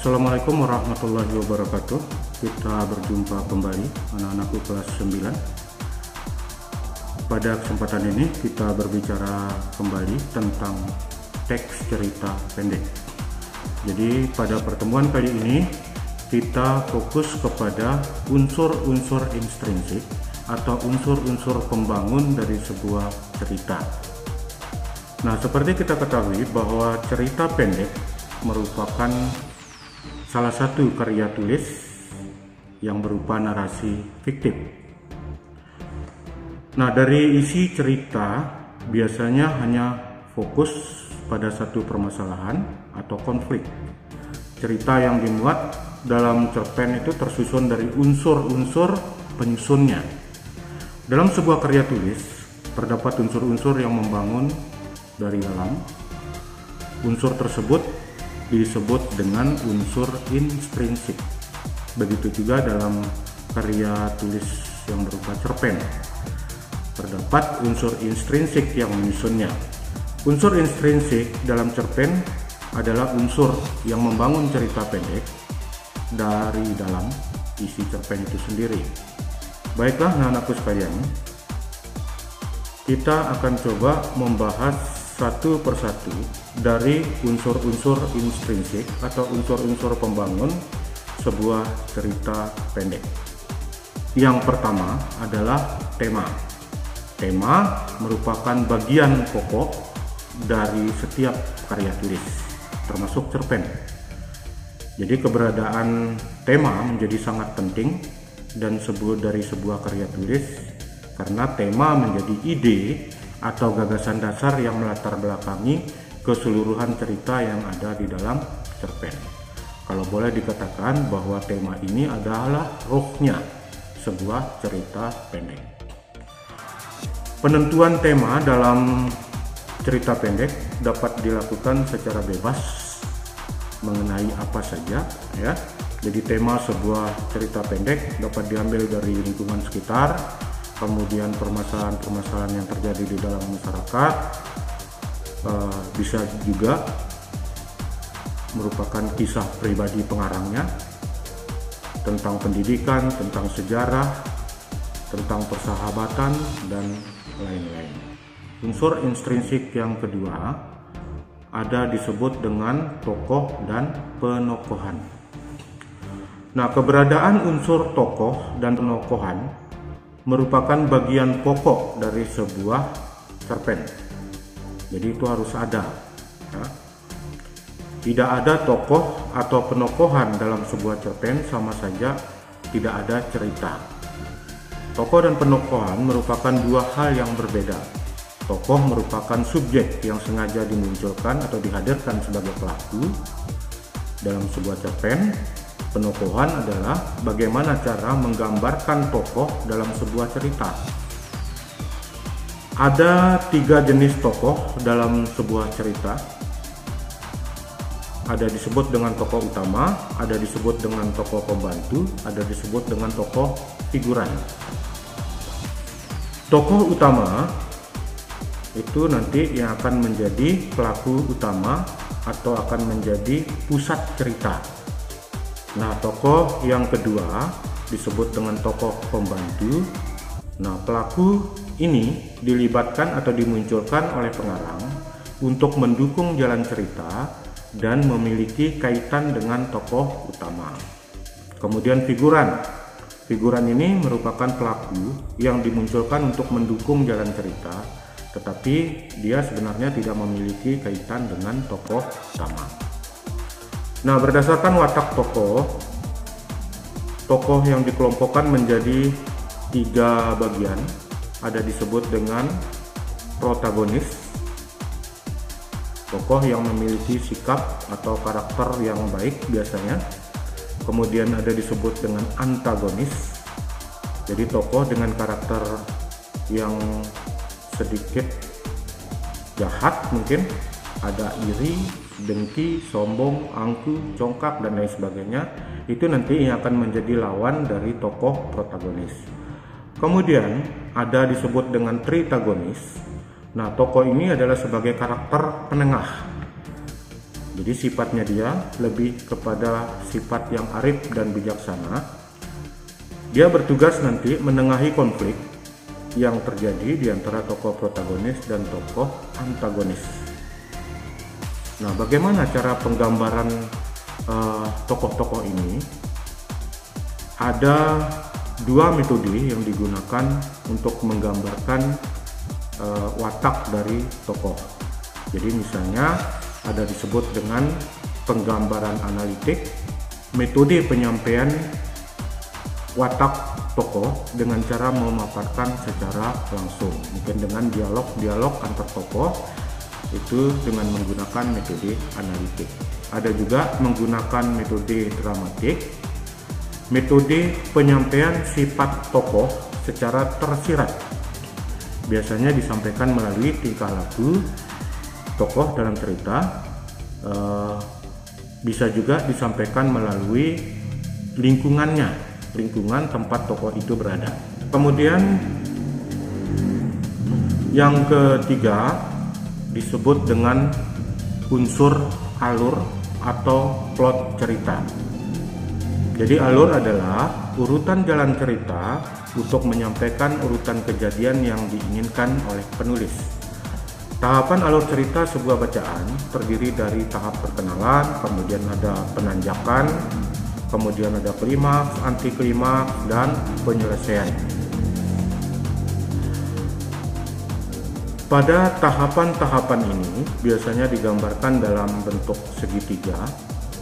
Assalamualaikum warahmatullahi wabarakatuh. Kita berjumpa kembali anak-anakku kelas 9. Pada kesempatan ini kita berbicara kembali tentang teks cerita pendek. Jadi pada pertemuan kali ini kita fokus kepada unsur-unsur intrinsik atau unsur-unsur pembangun dari sebuah cerita. Nah, seperti kita ketahui bahwa cerita pendek merupakan salah satu karya tulis yang berupa narasi fiktif. Nah, dari isi cerita biasanya hanya fokus pada satu permasalahan atau konflik. Cerita yang dimuat dalam cerpen itu tersusun dari unsur-unsur penyusunnya. Dalam sebuah karya tulis terdapat unsur-unsur yang membangun dari dalam. Unsur tersebut disebut dengan unsur intrinsik. Begitu juga dalam karya tulis yang berupa cerpen. Terdapat unsur intrinsik yang menyusunnya. Unsur intrinsik dalam cerpen adalah unsur yang membangun cerita pendek dari dalam isi cerpen itu sendiri. Baiklah anak-anakku sekalian, kita akan coba membahas satu persatu dari unsur-unsur intrinsik atau unsur-unsur pembangun sebuah cerita pendek. Yang pertama adalah tema. Tema merupakan bagian pokok dari setiap karya tulis, termasuk cerpen. Jadi keberadaan tema menjadi sangat penting dan dari sebuah karya tulis karena tema menjadi ide atau gagasan dasar yang melatar belakangi keseluruhan cerita yang ada di dalam cerpen. Kalau boleh dikatakan bahwa tema ini adalah rohnya sebuah cerita pendek. Penentuan tema dalam cerita pendek dapat dilakukan secara bebas mengenai apa saja, ya. Jadi tema sebuah cerita pendek dapat diambil dari lingkungan sekitar, kemudian permasalahan-permasalahan yang terjadi di dalam masyarakat, bisa juga merupakan kisah pribadi pengarangnya tentang pendidikan, tentang sejarah, tentang persahabatan, dan lain-lain. Unsur intrinsik yang kedua ada disebut dengan tokoh dan penokohan. Nah, keberadaan unsur tokoh dan penokohan merupakan bagian pokok dari sebuah cerpen. Jadi itu harus ada, ya. Tidak ada tokoh atau penokohan dalam sebuah cerpen sama saja tidak ada cerita. Tokoh dan penokohan merupakan dua hal yang berbeda. Tokoh merupakan subjek yang sengaja dimunculkan atau dihadirkan sebagai pelaku dalam sebuah cerpen. Penokohan adalah bagaimana cara menggambarkan tokoh dalam sebuah cerita. Ada 3 jenis tokoh dalam sebuah cerita. Ada disebut dengan tokoh utama, ada disebut dengan tokoh pembantu, ada disebut dengan tokoh figuran. Tokoh utama itu nanti yang akan menjadi pelaku utama atau akan menjadi pusat cerita. Nah, tokoh yang kedua disebut dengan tokoh pembantu. Nah, pelaku ini dilibatkan atau dimunculkan oleh pengarang untuk mendukung jalan cerita dan memiliki kaitan dengan tokoh utama. Kemudian figuran. Figuran ini merupakan pelaku yang dimunculkan untuk mendukung jalan cerita, tetapi dia sebenarnya tidak memiliki kaitan dengan tokoh utama. Nah, berdasarkan watak tokoh yang dikelompokkan menjadi 3 bagian. Ada disebut dengan protagonis, tokoh yang memiliki sikap atau karakter yang baik biasanya. Kemudian ada disebut dengan antagonis, jadi tokoh dengan karakter yang sedikit jahat mungkin, ada iri, dengki, sombong, angku, congkak, dan lain sebagainya. Itu nanti yang akan menjadi lawan dari tokoh protagonis. Kemudian ada disebut dengan tritagonis. Nah, tokoh ini adalah sebagai karakter penengah. Jadi sifatnya dia lebih kepada sifat yang arif dan bijaksana. Dia bertugas nanti menengahi konflik yang terjadi di antara tokoh protagonis dan tokoh antagonis. Nah, bagaimana cara penggambaran tokoh-tokoh ini? Ada dua metode yang digunakan untuk menggambarkan watak dari tokoh. Jadi misalnya ada disebut dengan penggambaran analitik, metode penyampaian watak tokoh dengan cara memaparkan secara langsung, mungkin dengan dialog antar tokoh, itu dengan menggunakan metode analitik. Ada juga menggunakan metode dramatik, metode penyampaian sifat tokoh secara tersirat, biasanya disampaikan melalui tingkah laku tokoh dalam cerita, bisa juga disampaikan melalui lingkungan tempat tokoh itu berada. Kemudian yang ketiga disebut dengan unsur alur atau plot cerita. Jadi alur adalah urutan jalan cerita untuk menyampaikan urutan kejadian yang diinginkan oleh penulis. Tahapan alur cerita sebuah bacaan terdiri dari tahap perkenalan, kemudian ada penanjakan, kemudian ada klimaks, anti klimaks, dan penyelesaian. Pada tahapan-tahapan ini biasanya digambarkan dalam bentuk segitiga,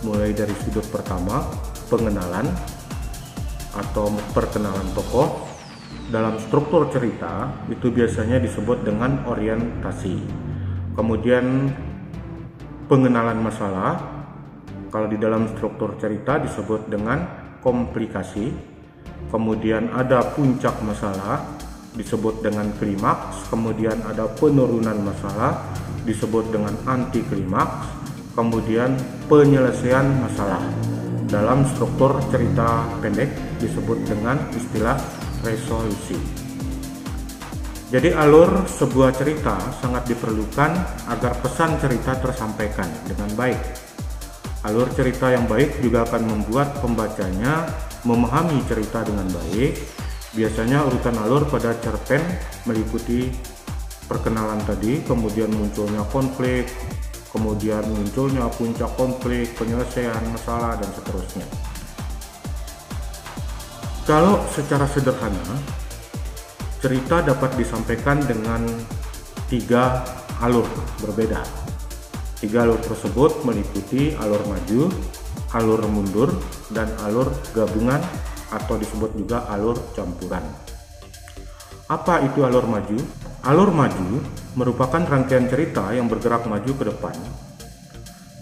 mulai dari sudut pertama, pengenalan atau perkenalan tokoh. Dalam struktur cerita itu biasanya disebut dengan orientasi. Kemudian pengenalan masalah, kalau di dalam struktur cerita disebut dengan komplikasi. Kemudian ada puncak masalah, disebut dengan klimaks. Kemudian ada penurunan masalah, disebut dengan anti klimaks. Kemudian penyelesaian masalah dalam struktur cerita pendek disebut dengan istilah resolusi. Jadi alur sebuah cerita sangat diperlukan agar pesan cerita tersampaikan dengan baik. Alur cerita yang baik juga akan membuat pembacanya memahami cerita dengan baik. Biasanya urutan alur pada cerpen meliputi perkenalan tadi, kemudian munculnya konflik, kemudian munculnya puncak konflik, penyelesaian masalah, dan seterusnya. Kalau secara sederhana, cerita dapat disampaikan dengan 3 alur berbeda. 3 alur tersebut meliputi alur maju, alur mundur, dan alur gabungan atau disebut juga alur campuran. Apa itu alur maju? Alur maju merupakan rangkaian cerita yang bergerak maju ke depan.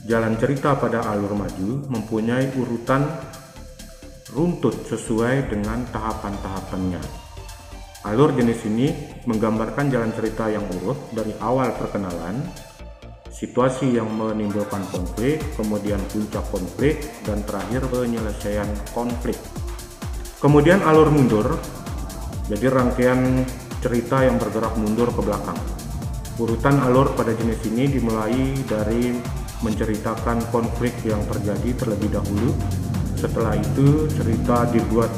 Jalan cerita pada alur maju mempunyai urutan runtut sesuai dengan tahapan-tahapannya. Alur jenis ini menggambarkan jalan cerita yang urut dari awal perkenalan, situasi yang menimbulkan konflik, kemudian puncak konflik, dan terakhir penyelesaian konflik. Kemudian alur mundur, jadi rangkaian cerita yang bergerak mundur ke belakang. Urutan alur pada jenis ini dimulai dari menceritakan konflik yang terjadi terlebih dahulu. Setelah itu cerita dibuat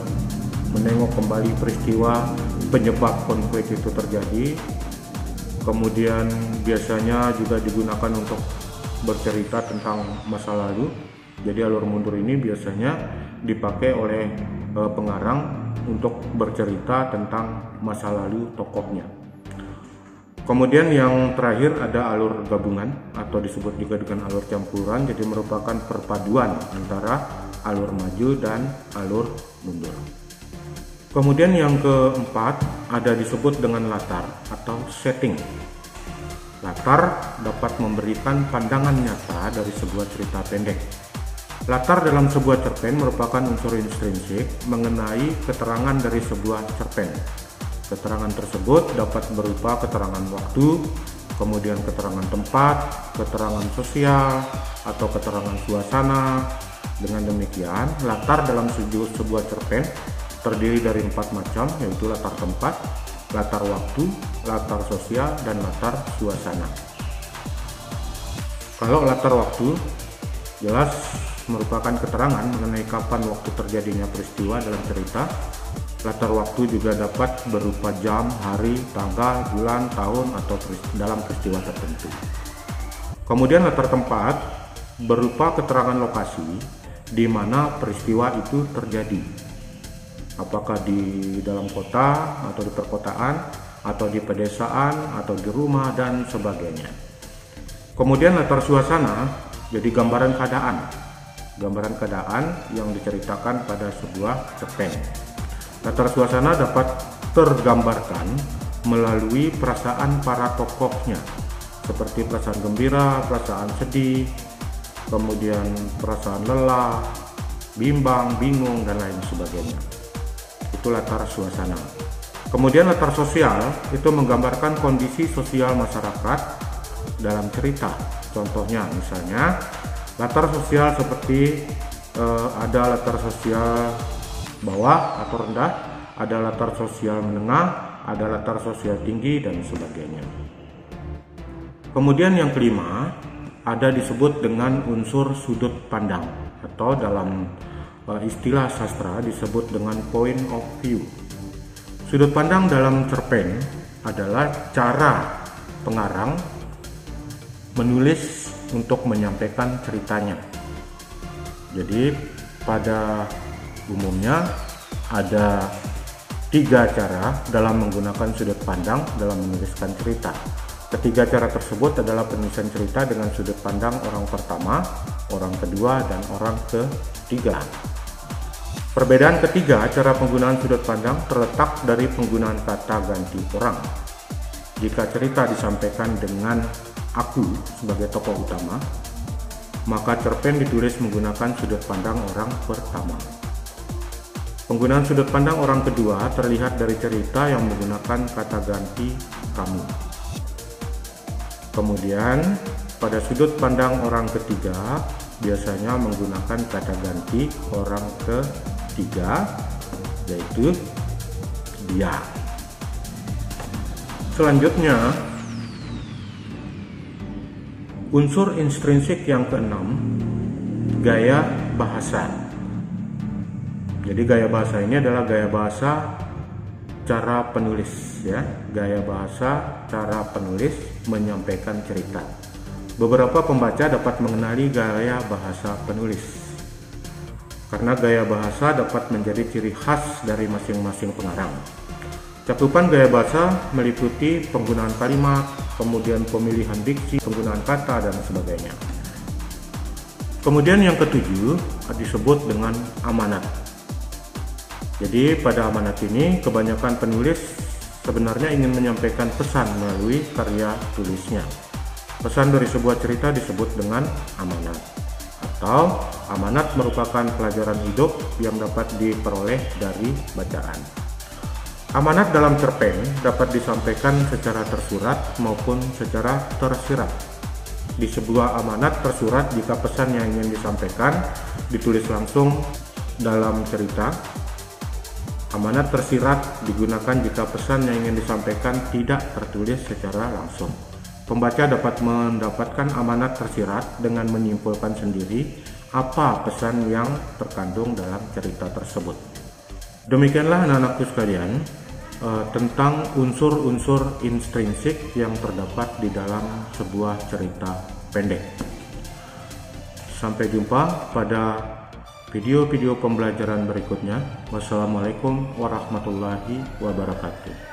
menengok kembali peristiwa penyebab konflik itu terjadi. Kemudian biasanya juga digunakan untuk bercerita tentang masa lalu. Jadi alur mundur ini biasanya dipakai oleh pengarang untuk bercerita tentang masa lalu tokohnya. Kemudian yang terakhir ada alur gabungan atau disebut juga dengan alur campuran, jadi merupakan perpaduan antara alur maju dan alur mundur. Kemudian yang keempat ada disebut dengan latar atau setting. Latar dapat memberikan pandangan nyata dari sebuah cerita pendek. Latar dalam sebuah cerpen merupakan unsur intrinsik mengenai keterangan dari sebuah cerpen. Keterangan tersebut dapat berupa keterangan waktu, kemudian keterangan tempat, keterangan sosial, atau keterangan suasana. Dengan demikian, latar dalam sebuah cerpen terdiri dari 4 macam, yaitu latar tempat, latar waktu, latar sosial, dan latar suasana. Kalau latar waktu jelas merupakan keterangan mengenai kapan waktu terjadinya peristiwa dalam cerita. Latar waktu juga dapat berupa jam, hari, tanggal, bulan, tahun, atau dalam peristiwa tertentu. Kemudian latar tempat berupa keterangan lokasi di mana peristiwa itu terjadi. Apakah di dalam kota atau di perkotaan atau di pedesaan atau di rumah dan sebagainya. Kemudian latar suasana jadi gambaran keadaan yang diceritakan pada sebuah cerpen. Latar suasana dapat tergambarkan melalui perasaan para tokohnya, seperti perasaan gembira, perasaan sedih, kemudian perasaan lelah, bimbang, bingung, dan lain sebagainya. Itu latar suasana. Kemudian latar sosial itu menggambarkan kondisi sosial masyarakat dalam cerita. Contohnya misalnya latar sosial seperti ada latar sosial bawah atau rendah, ada latar sosial menengah, ada latar sosial tinggi, dan sebagainya. Kemudian yang kelima, ada disebut dengan unsur sudut pandang atau dalam istilah sastra disebut dengan point of view. Sudut pandang dalam cerpen adalah cara pengarang menulis untuk menyampaikan ceritanya. Jadi pada umumnya ada 3 cara dalam menggunakan sudut pandang dalam menuliskan cerita. Ketiga cara tersebut adalah penulisan cerita dengan sudut pandang orang pertama, orang kedua, dan orang ketiga. Perbedaan ketiga cara penggunaan sudut pandang terletak dari penggunaan kata ganti orang. Jika cerita disampaikan dengan aku sebagai tokoh utama, maka cerpen ditulis menggunakan sudut pandang orang pertama. Penggunaan sudut pandang orang kedua terlihat dari cerita yang menggunakan kata ganti kamu. Kemudian pada sudut pandang orang ketiga biasanya menggunakan kata ganti orang ketiga, yaitu dia. Selanjutnya, unsur intrinsik yang keenam, gaya bahasa. Jadi gaya bahasa ini adalah gaya bahasa cara penulis, ya. Gaya bahasa cara penulis menyampaikan cerita. Beberapa pembaca dapat mengenali gaya bahasa penulis, karena gaya bahasa dapat menjadi ciri khas dari masing-masing pengarang. Cakupan gaya bahasa meliputi penggunaan kalimat, kemudian pemilihan diksi, penggunaan kata, dan sebagainya. Kemudian yang ketujuh disebut dengan amanat. Jadi pada amanat ini kebanyakan penulis sebenarnya ingin menyampaikan pesan melalui karya tulisnya. Pesan dari sebuah cerita disebut dengan amanat, atau amanat merupakan pelajaran hidup yang dapat diperoleh dari bacaan. Amanat dalam cerpen dapat disampaikan secara tersurat maupun secara tersirat. Di sebuah amanat tersurat jika pesan yang ingin disampaikan ditulis langsung dalam cerita. Amanat tersirat digunakan jika pesan yang ingin disampaikan tidak tertulis secara langsung. Pembaca dapat mendapatkan amanat tersirat dengan menyimpulkan sendiri apa pesan yang terkandung dalam cerita tersebut. Demikianlah anak-anakku sekalian tentang unsur-unsur intrinsik yang terdapat di dalam sebuah cerita pendek. Sampai jumpa pada video-video pembelajaran berikutnya. Wassalamualaikum warahmatullahi wabarakatuh.